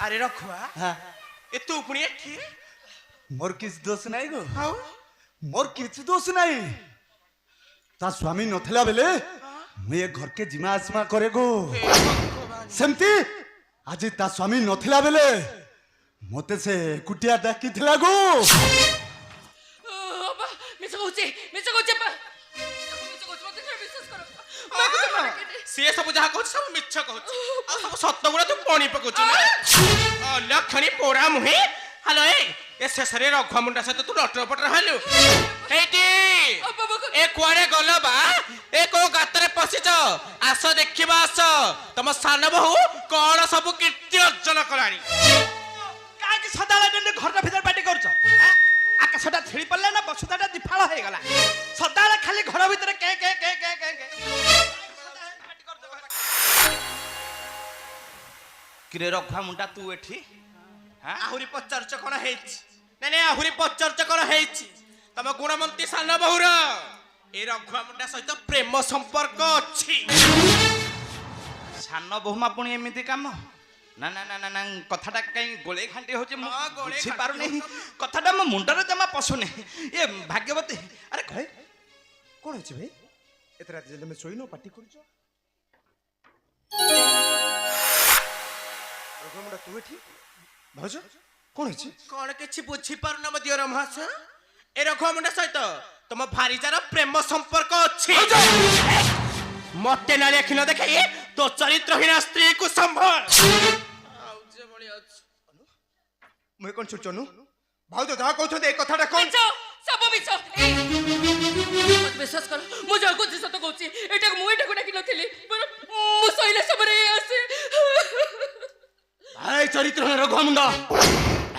अरे रखुआ हाँ ए तू पुणी एठी मोर किस दोष नहीं गो हाउ मोर किस दोष नहीं ता स्वामी नथिला बेले मैं ये घर के जिमा आसमा करे गो सेमती आज ता स्वामी नथिला बेले मते से कुटिया डाकी थिला गो अबा मिछ कोचे मते विश्वास करो मैं को मार के दे से सब जहा कहछ सब मिछ कहछ आ सब सत्य गुड़ा तू पणी पकछ ना लखणी पोरा मुहे हेलो ए शेषरे रघुआ मुंडा सहित तू लटर पटर हलु एटी ए कुआरे गलो बा ए को गातरे पसिच आस देखिबा आस तम सान बहु कोन सब कीर्ति अर्जन कलानी काहे कि सदाला डंडे घर भीतर पार्टी करछ आकाशटा छेड़ी पड़ला ना बसुदाटा दिफाळ हो गला सदाला खाली घर भीतर के किरे रघुआ मुंडा तू एठी आहुरी पचारच कौन है आहुरी पचारच कौन है तम गुणमंती सान बहुर ए रघुआ मुंडा सहित प्रेम संपर्क अच्छी सान बहुमा पुणी एमती काम ना ना ना ना ना कथाटा कहीं गोले घाटी होचे बुझी पारु नहीं कथाटा मो मुंडरे जमा पसु नहीं ए भाग्यवती अरे कहे कौन होची भाई एत रात जल्दी में सोई नो पार्टी करछ रघुआ मुंडा तू एठी भाज कौन है कौन किछि बुझी पारु न मदियर महास ए रघुआ मुंडा सहित तुम भारीजार प्रेम संपर्क अछि मते ना लेखि न देखे तो चरित्रहीन स्त्री को संभाल आउजे बळी अछि मैं कोन छुचनु भाउ तो दा कहथो ए कथाटा कोन सब मिछ मत विश्वास करो मु जको जे सत कहूची एटा मु एटा को डाकी नथिली मु सइले सबरे आसे हाय चरित्र रघुआ मुंडा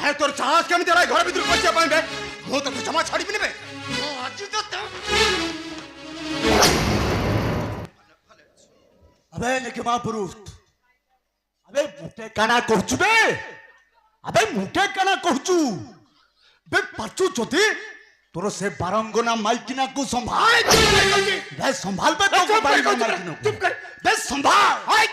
है तोर साहस केमि तेरा घर भीतर पसिया पाए बे मो तो जमा छाड़ी बिने बे आज तो अबे लेके महापुरुष अबे मुटे काना कहचु बे अबे मुटे काना कहचु बे पाचु चोती तोर से बारंगना माइकिना को संभाल बे संभाल बे तो बारंगना माइकिना चुप कर बे संभाल हाय